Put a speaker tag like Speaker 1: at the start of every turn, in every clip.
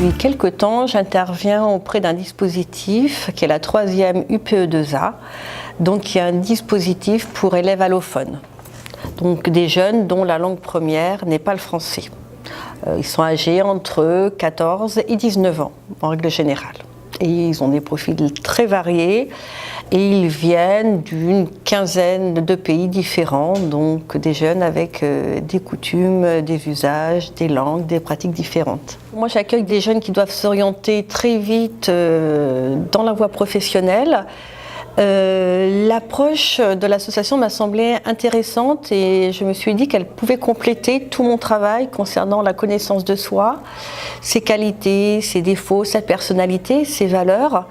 Speaker 1: Depuis quelque temps, j'interviens auprès d'un dispositif qui est la 3e UPE2A, donc qui est un dispositif pour élèves allophones, donc des jeunes dont la langue première n'est pas le français. Ils sont âgés entre 14 et 19 ans, en règle générale. Et ils ont des profils très variés et ils viennent d'une quinzaine de pays différents, donc des jeunes avec des coutumes, des usages, des langues, des pratiques différentes. Moi, j'accueille des jeunes qui doivent s'orienter très vite dans la voie professionnelle. L'approche de l'association m'a semblé intéressante et je me suis dit qu'elle pouvait compléter tout mon travail concernant la connaissance de soi, ses qualités, ses défauts, sa personnalité, ses valeurs,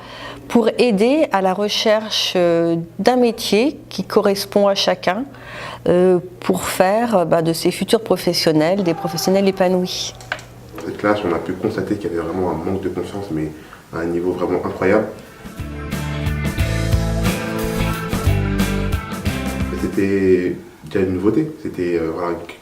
Speaker 1: pour aider à la recherche d'un métier qui correspond à chacun, pour faire de ses futurs professionnels des professionnels épanouis.
Speaker 2: Dans cette classe, on a pu constater qu'il y avait vraiment un manque de confiance, mais à un niveau vraiment incroyable. C'était déjà une nouveauté, c'était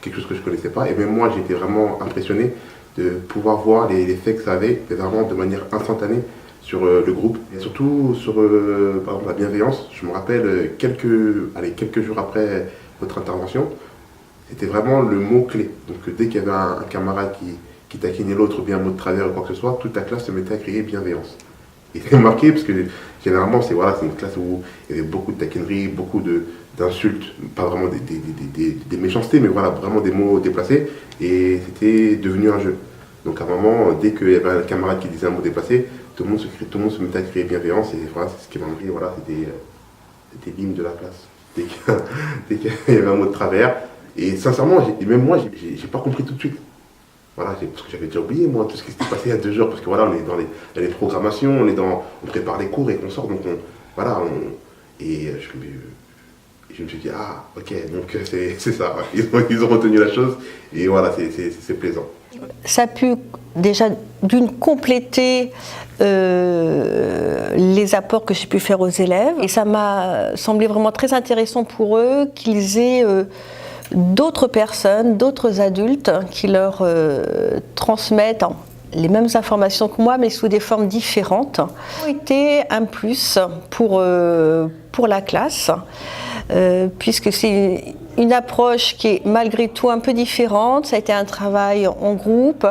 Speaker 2: quelque chose que je ne connaissais pas. Et même moi, j'ai été vraiment impressionné de pouvoir voir les effets que ça avait, vraiment de manière instantanée sur le groupe. Et surtout sur par exemple, la bienveillance. Je me rappelle quelques jours après votre intervention, c'était vraiment le mot-clé. Donc dès qu'il y avait un camarade qui taquinait l'autre, ou bien un mot de travers ou quoi que ce soit, toute la classe se mettait à crier bienveillance. Et c'est marqué parce que généralement c'est une classe où il y avait beaucoup de taquineries, beaucoup d'insultes, pas vraiment des méchancetés, mais voilà, vraiment des mots déplacés, et c'était devenu un jeu. Donc à un moment, dès qu'il y avait un camarade qui disait un mot déplacé, tout le monde se mettait à crier bienveillance, et voilà, c'est ce qui m'a marqué, voilà, c'était l'hymne de la classe. Dès qu'il y avait un mot de travers, et sincèrement, même moi, j'ai pas compris tout de suite. Voilà, parce que j'avais déjà oublié, moi, tout ce qui s'était passé il y a 2 heures, parce que voilà, on est dans les programmations, on prépare les cours et qu'on sort, donc je me suis dit, ah, ok, donc c'est ça, ils ont retenu la chose, et voilà, c'est plaisant.
Speaker 1: Ça a pu déjà d'une compléter les apports que j'ai pu faire aux élèves, et ça m'a semblé vraiment très intéressant pour eux qu'ils aient d'autres personnes, d'autres adultes qui leur transmettent les mêmes informations que moi, mais sous des formes différentes. Ça a été un plus pour la classe, puisque c'est une approche qui est malgré tout un peu différente. Ça a été un travail en groupe,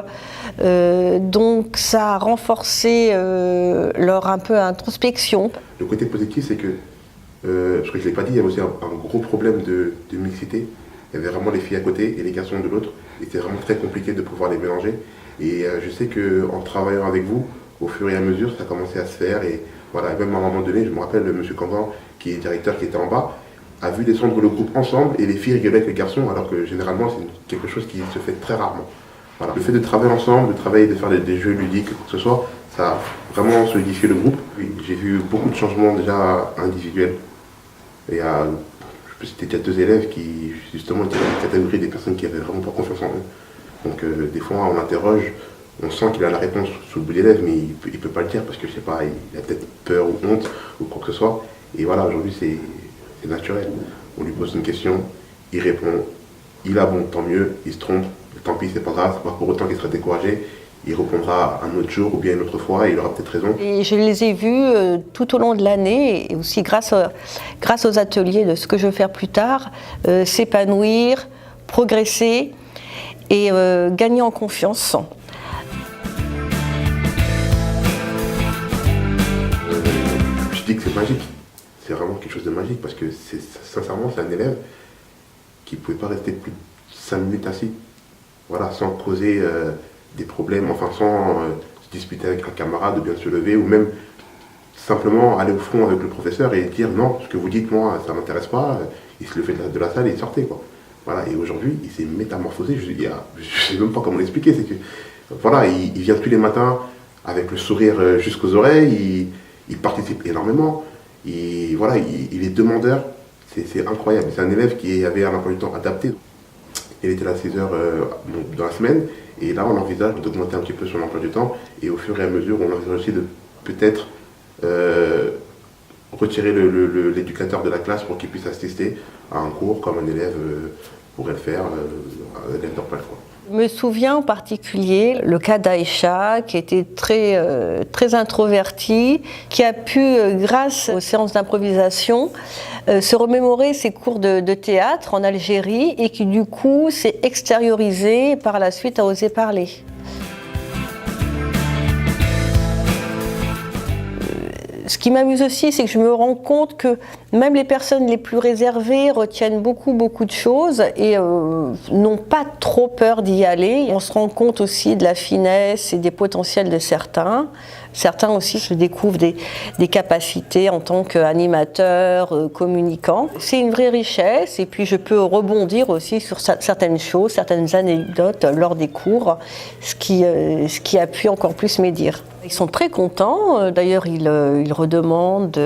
Speaker 1: donc ça a renforcé leur un peu introspection.
Speaker 2: Le côté positif, c'est que, parce que je ne l'ai pas dit, il y avait aussi un gros problème de mixité. Il y avait vraiment les filles à côté et les garçons de l'autre. Et c'était vraiment très compliqué de pouvoir les mélanger. Et je sais qu'en travaillant avec vous, au fur et à mesure, ça a commencé à se faire. Et voilà, même à un moment donné, je me rappelle, M. Canvan, qui est directeur, qui était en bas, a vu descendre le groupe ensemble et les filles rigolaient avec les garçons, alors que généralement, c'est quelque chose qui se fait très rarement. Voilà. Le fait de travailler ensemble, de travailler, de faire des jeux ludiques, quoi que ce soit, ça a vraiment solidifié le groupe. J'ai vu beaucoup de changements déjà individuels. Et c'était déjà 2 élèves qui, justement, étaient dans la catégorie des personnes qui avaient vraiment pas confiance en eux. Donc, des fois, on l'interroge, on sent qu'il a la réponse sous le bout des lèvres, mais il peut pas le dire parce que, je sais pas, il a peut-être peur ou honte ou quoi que ce soit. Et voilà, aujourd'hui, c'est naturel. On lui pose une question, il répond, il a bon, tant mieux, il se trompe, tant pis, c'est pas grave, c'est pas pour autant qu'il sera découragé. Il répondra un autre jour ou bien une autre fois et il aura peut-être raison.
Speaker 1: Et je les ai vus tout au long de l'année et aussi grâce aux ateliers de ce que je veux faire plus tard, s'épanouir, progresser et gagner en confiance.
Speaker 2: Je dis que c'est magique, c'est vraiment quelque chose de magique parce que sincèrement c'est un élève qui ne pouvait pas rester plus de 5 minutes assis, voilà, sans causer des problèmes, enfin sans se disputer avec un camarade ou bien se lever ou même simplement aller au front avec le professeur et dire non, ce que vous dites moi ça ne m'intéresse pas, il se levait de la salle et il sortait quoi. Voilà, et aujourd'hui il s'est métamorphosé, je ne sais même pas comment l'expliquer, c'est que voilà, il vient tous les matins avec le sourire jusqu'aux oreilles, il participe énormément, il est demandeur, c'est incroyable, c'est un élève qui avait un emploi du temps adapté. Il était là à 6 heures dans la semaine, et là on envisage d'augmenter un petit peu son emploi du temps, et au fur et à mesure on envisage aussi de peut-être retirer l'éducateur de la classe pour qu'il puisse assister à un cours comme un élève pourrait le faire, un élève normal quoi.
Speaker 1: Je me souviens en particulier le cas d'Aïcha, qui était très introvertie, qui a pu, grâce aux séances d'improvisation, se remémorer ses cours de théâtre en Algérie et qui du coup s'est extériorisée et par la suite a osé parler. Ce qui m'amuse aussi, c'est que je me rends compte que même les personnes les plus réservées retiennent beaucoup de choses et n'ont pas trop peur d'y aller. On se rend compte aussi de la finesse et des potentiels de certains. Certains aussi se découvrent des capacités en tant qu'animateur, communicant. C'est une vraie richesse et puis je peux rebondir aussi sur certaines choses, certaines anecdotes lors des cours, ce qui appuie encore plus mes dires. Ils sont très contents, d'ailleurs ils redemandent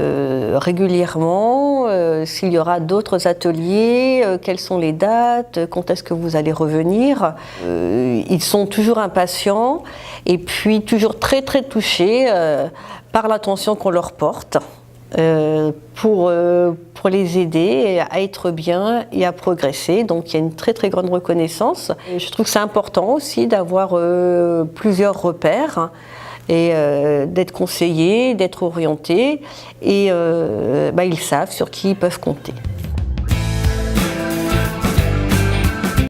Speaker 1: régulièrement s'il y aura d'autres ateliers, quelles sont les dates, quand est-ce que vous allez revenir. Ils sont toujours impatients et puis toujours très touchés par l'attention qu'on leur porte pour les aider à être bien et à progresser. Donc il y a une très grande reconnaissance. Et je trouve que c'est important aussi d'avoir plusieurs repères et d'être conseillés, d'être orientés et ils savent sur qui ils peuvent compter.